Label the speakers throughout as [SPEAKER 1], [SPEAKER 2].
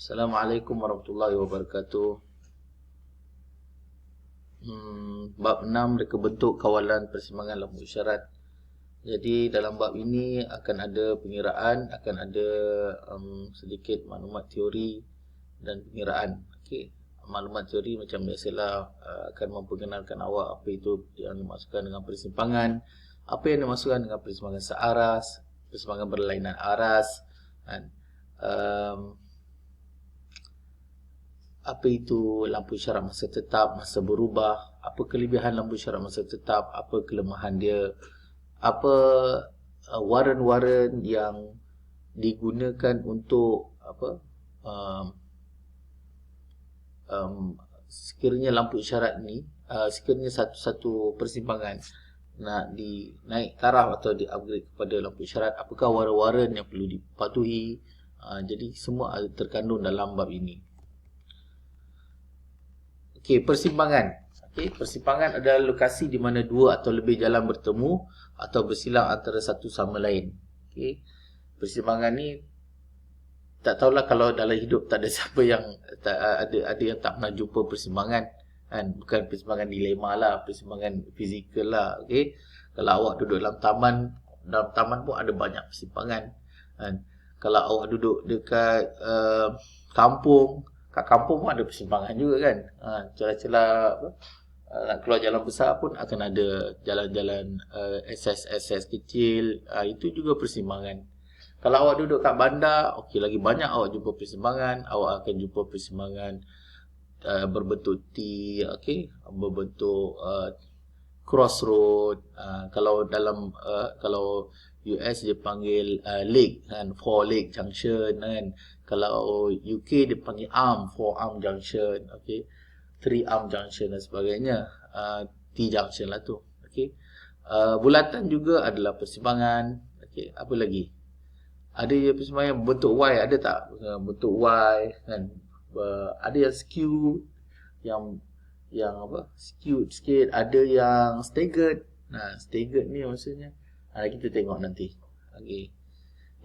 [SPEAKER 1] Assalamualaikum warahmatullahi wabarakatuh. Bab 6, reka bentuk kawalan persimpangan lampu isyarat. Jadi dalam bab ini akan ada pengiraan, akan ada sedikit maklumat teori dan pengiraan. Okey. Maklumat teori macam biasalah, akan memperkenalkan awak apa itu yang dimaksudkan dengan persimpangan, apa yang dimaksudkan dengan persimpangan searas, persimpangan berlainan aras, kan. Apa itu lampu isyarat masa tetap, masa berubah, apa kelebihan lampu isyarat masa tetap, apa kelemahan dia, apa waran-waran yang digunakan untuk sekiranya lampu isyarat ni, sekiranya satu-satu persimpangan nak dinaik taraf atau di-upgrade kepada lampu isyarat, apakah waran-waran yang perlu dipatuhi. Jadi semua terkandung dalam bab ini. Okey, persimpangan. Okey, persimpangan adalah lokasi di mana dua atau lebih jalan bertemu atau bersilang antara satu sama lain. Okey. Persimpangan ni tak tahulah kalau dalam hidup tak ada siapa yang ada yang tak pernah jumpa persimpangan, kan. Bukan persimpangan dilema lah, persimpangan fizikal lah. Okey. Kalau awak duduk dalam taman pun ada banyak persimpangan, kan. Kalau awak duduk dekat kampung, kat kampung pun ada persimpangan juga, kan. Celah-celah nak keluar jalan besar pun akan ada jalan-jalan SS kecil, itu juga persimpangan. Kalau awak duduk kat bandar, okey, lagi banyak awak jumpa persimpangan. Awak akan jumpa persimpangan berbentuk T, okey, berbentuk crossroad. Kalau dalam kalau US dia panggil lake, kan, four lake junction, kan. Kalau UK dia panggil four arm junction, okey, three arm junction dan sebagainya. T junction lah tu, okey. Bulatan juga adalah persimpangan, okey. Apa lagi? Ada yang persimpangan bentuk Y, ada tak? Bentuk Y, kan. Ada yang skew, yang apa? Skewed sikit, ada yang staggered. Staggered ni maksudnya kita tengok nanti. Okey.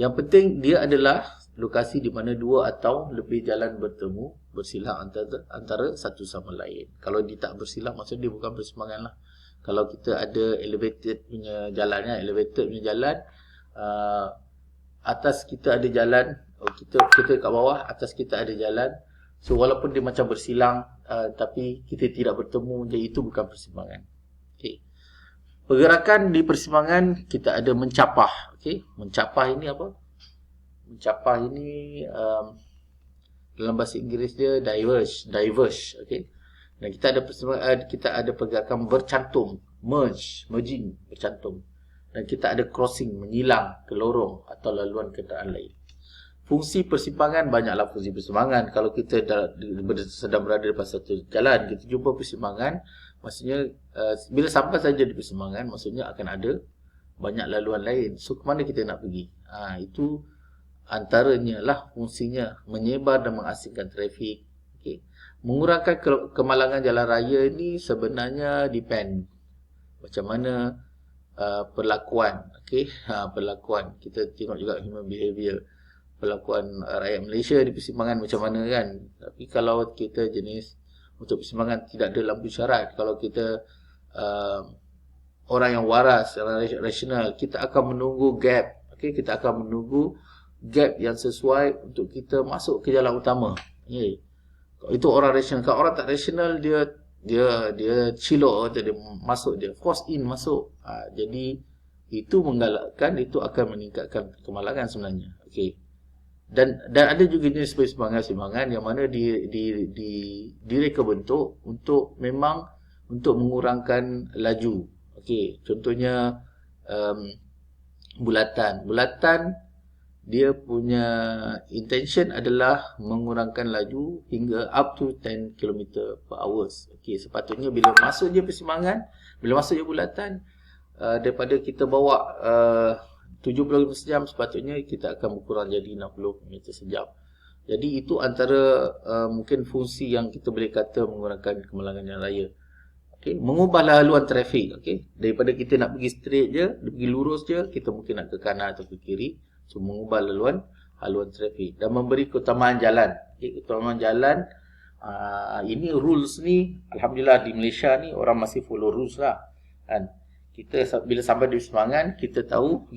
[SPEAKER 1] Yang penting dia adalah lokasi di mana dua atau lebih jalan bertemu, bersilang antara satu sama lain. Kalau dia tak bersilang, maksudnya dia bukan persimpangan lah. Kalau kita ada elevated punya jalan, elevated punya jalan, atas kita ada jalan, kita kat bawah, atas kita ada jalan. So walaupun dia macam bersilang, tapi kita tidak bertemu, jadi itu bukan persimpangan. Okey. Pergerakan di persimpangan kita ada mencapah. Okey, mencapah ini apa? Mencapah ini dalam bahasa Inggeris dia diverge, okey. Dan kita ada kita ada pergerakan bercantum, merging, bercantum. Dan kita ada crossing, menyilang ke lorong atau laluan kenderaan lain. Fungsi persimpangan, banyaklah fungsi persimpangan. Kalau kita sedang berada di satu jalan, kita jumpa persimpangan, maksudnya bila sampai saja di persimpangan, maksudnya akan ada banyak laluan lain. So ke mana kita nak pergi? Itu antaranya lah fungsinya, menyebar dan mengasingkan trafik. Okay. Mengurangkan kemalangan jalan raya ini sebenarnya depend macam mana perlakuan. Okay. Perlakuan, kita tengok juga human behavior, perlakuan rakyat Malaysia di persimpangan macam mana, kan. Tapi kalau kita jenis untuk persimpangan tidak ada lampu isyarat, kalau kita orang yang waras, orang rasional, kita akan menunggu gap. Okay, kita akan menunggu gap yang sesuai untuk kita masuk ke jalan utama. Okay. Itu orang rasional. Kalau orang tak rasional, dia cilok, dia masuk, dia force in masuk. Jadi itu menggalakkan, itu akan meningkatkan kemalangan sebenarnya. Okey. Dan ada juga jenis persimpangan yang mana direka bentuk untuk memang untuk mengurangkan laju. Okey, contohnya bulatan dia punya intention adalah mengurangkan laju hingga up to 10 km per hours. Okey, sepatutnya bila masuk je persimpangan, bila masuk je bulatan, daripada kita bawa 70 km sejam, sepatutnya kita akan berkurang jadi 60 km sejam. Jadi itu antara mungkin fungsi yang kita boleh kata mengurangkan kemalangan jalan raya. Okay. Mengubah laluan trafik. Okay. Daripada kita nak pergi straight je, pergi lurus je, kita mungkin nak ke kanan atau ke kiri. So mengubah laluan haluan trafik dan memberi keutamaan jalan. Okay, keutamaan jalan, ini rules ni, alhamdulillah di Malaysia ni orang masih follow rules lah kan. Kita bila sampai di persimpangan, kita tahu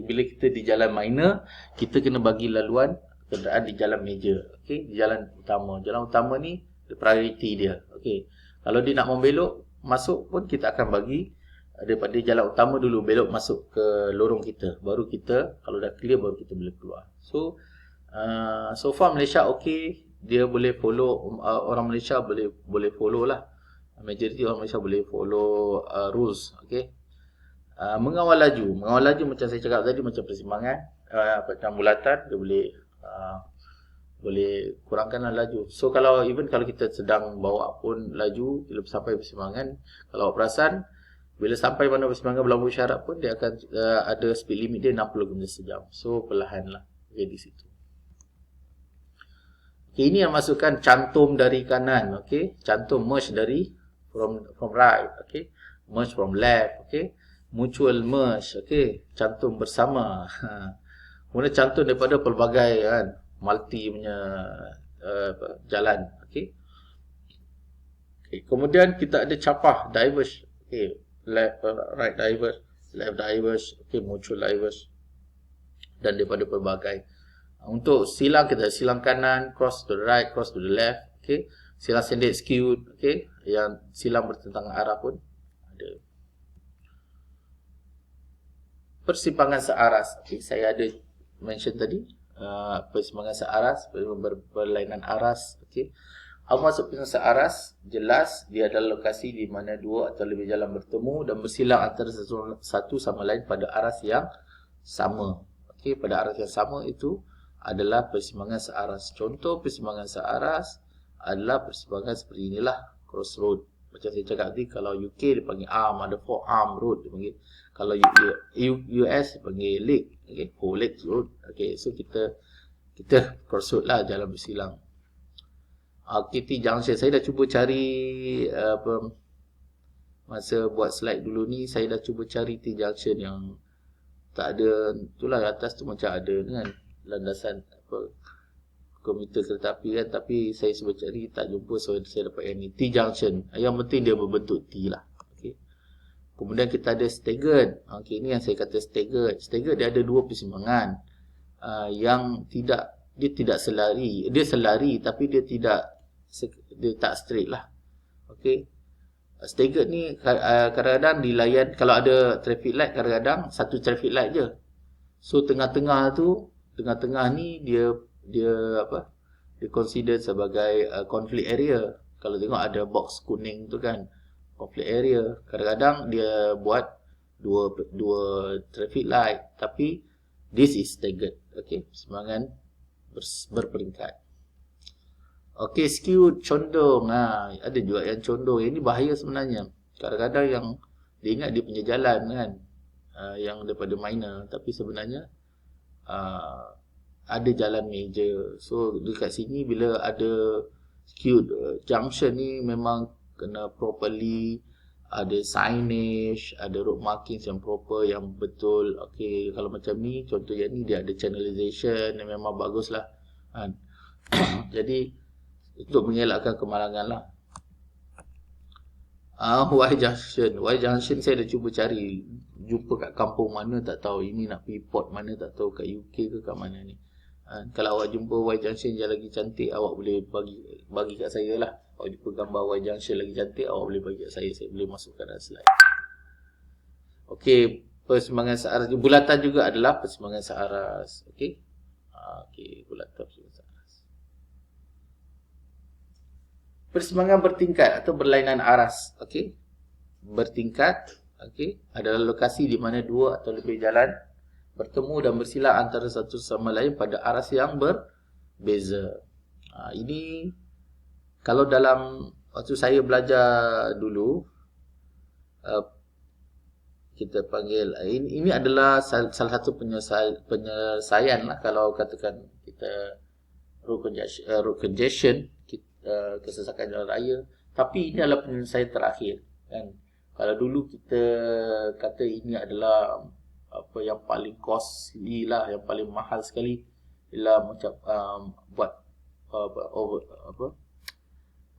[SPEAKER 1] bila kita di jalan minor, kita kena bagi laluan kenderaan di jalan major. Okey, di jalan utama. Jalan utama ni priority dia. Okey. Kalau dia nak membelok masuk pun kita akan bagi daripada jalan utama dulu belok masuk ke lorong kita. Baru kita kalau dah clear baru kita boleh keluar. So so far Malaysia okey, dia boleh follow, orang Malaysia boleh follow lah. Majoriti orang Malaysia boleh follow rules. Okey. Mengawal laju macam saya cakap tadi, macam persimpangan, macam bulatan, dia boleh kurangkanlah laju. So kalau kita sedang bawa pun laju, bila sampai persimpangan, kalau awak perasan, bila sampai mana persimpangan berlampu isyarat pun dia akan ada speed limit dia 60 km sejam. So perlahan lah di situ. Okay, ini yang masukkan cantum dari kanan. Okay, cantum merge dari from right. Okay, merge from left. Okay, mutual merge. Okay, cantum bersama. Kemudian cantum daripada pelbagai kan, multi punya jalan. Okay. Okay, kemudian kita ada capah diverge. Okay, right diverge, left diverge, okay, mutual diverge, dan daripada pelbagai. Untuk silang, kita silang kanan, cross to the right, cross to the left. Okay, silang sendiri skewed. Okay, yang silang bertentangan arah pun ada. Persimpangan searas. Okay, saya ada mention tadi, persimpangan searas, berlainan aras. Okay, apa maksud persimpangan searas? Jelas dia adalah lokasi di mana dua atau lebih jalan bertemu dan bersilang antara satu sama lain pada aras yang sama. Okay, pada aras yang sama itu adalah persimpangan searas. Contoh persimpangan searas adalah persimpangan seperti inilah, crossroad. Macam saya cakap tadi, kalau UK dia panggil arm, ada 4 arm road dia panggil. Kalau US dia panggil leg, okay, 4 legs road. Okay, so kita crossroad lah, jalan bersilang. KT junction, saya dah cuba cari masa buat slide dulu ni, saya dah cuba cari T junction yang tak ada, itulah atas tu macam ada kan landasan komuter kereta api kan, tapi saya cuba cari tak jumpa, so saya dapat yang ni, T junction. Yang penting dia berbentuk T lah. Okay. Kemudian kita ada staggered. Okay, ini yang saya kata staggered. Staggered dia ada dua persimpangan yang dia tidak selari. Dia selari tapi dia tak straight lah. Okay. Staggered ni kadang-kadang dilayan, kalau ada traffic light kadang-kadang satu traffic light je. So tengah-tengah ni dia consider sebagai conflict area. Kalau tengok ada box kuning tu kan, conflict area. Kadang-kadang dia buat dua traffic light, tapi this is staggered. Okay, persimpangan berperingkat. Okay, skewed, condong. Ada juga yang condong. Ini bahaya sebenarnya. Kadang-kadang yang dia ingat dia punya jalan kan, yang daripada minor, tapi sebenarnya ada jalan major. So dekat sini bila ada skewed junction ni memang kena properly ada signage, ada road markings yang proper, yang betul. Okay, kalau macam ni, contoh yang ni dia ada channelization yang memang bagus lah kan. Jadi untuk mengelakkan kemalangan lah. Y junction saya dah cuba cari, jumpa kat kampung mana tak tahu, ini nak pergi port mana tak tahu, kat UK ke kat mana ni. Kalau awak jumpa Y junction yang lagi cantik, awak boleh bagi kat saya lah. Awak jumpa gambar Y junction lagi cantik, awak boleh bagi kat saya boleh masukkan dalam slide. Okey, persimpangan searas. Bulatan juga adalah persimpangan searas. Okey. Okey, bulatan persimpangan searas. Persimpangan bertingkat atau berlainan aras. Okey. Bertingkat, okey, adalah lokasi di mana dua atau lebih jalan bertemu dan bersilang antara satu sama lain pada aras yang berbeza. Ini kalau dalam waktu saya belajar dulu, kita panggil, ini adalah salah satu penyelesaian lah kalau katakan kita road congestion, kesesakan jalan raya. Tapi ini adalah penyelesaian terakhir kan. Kalau dulu kita kata ini adalah apa yang paling costly lah, yang paling mahal sekali, Bila macam buat apa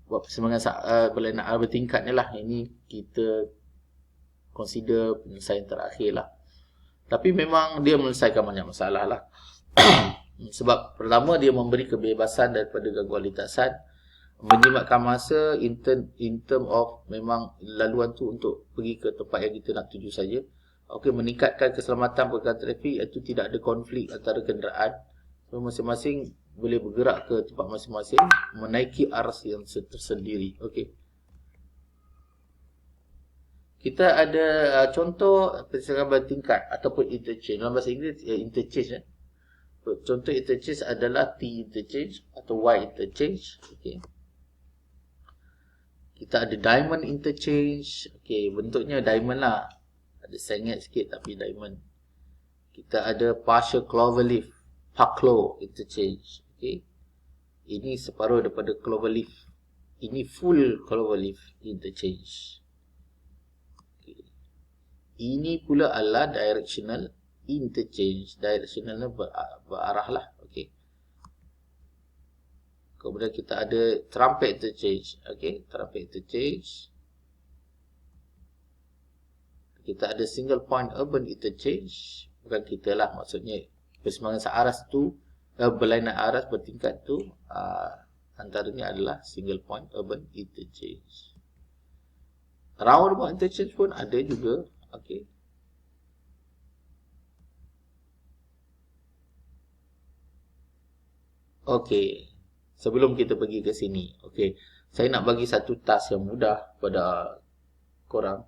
[SPEAKER 1] buat persembahan berlainan bertingkat ni lah. Ini kita consider penyelesaian terakhir lah. Tapi memang dia menyelesaikan banyak masalah lah. Sebab pertama dia memberi kebebasan daripada gangguan lintasan, menjimatkan masa in term of memang laluan tu untuk pergi ke tempat yang kita nak tuju saja. Okey, meningkatkan keselamatan pengguna trafik, iaitu tidak ada konflik antara kenderaan. So, masing-masing boleh bergerak ke tempat masing-masing, menaiki aras yang tersendiri. Okey. Kita ada contoh persiapan bertingkat ataupun interchange. Dalam bahasa Inggeris interchange. Contoh interchange adalah T interchange atau Y interchange. Okey. Kita ada diamond interchange. Okey, bentuknya diamond lah. Ada sengit sikit tapi diamond. Kita ada partial cloverleaf, Parklow interchange. Okey. Ini separuh daripada cloverleaf. Ini full cloverleaf interchange. Okay. Ini pula adalah directional interchange. Directionalnya berarah lah. Okey. Kemudian kita ada trumpet interchange. Okey, trumpet interchange. Kita ada single point urban interchange. Bukan kita lah, maksudnya persimpangan searas tu, berlainan aras bertingkat tu, antaranya adalah single point urban interchange. Roundabout interchange pun ada juga. Okey. Okey. Sebelum kita pergi ke sini, okey, saya nak bagi satu task yang mudah pada korang.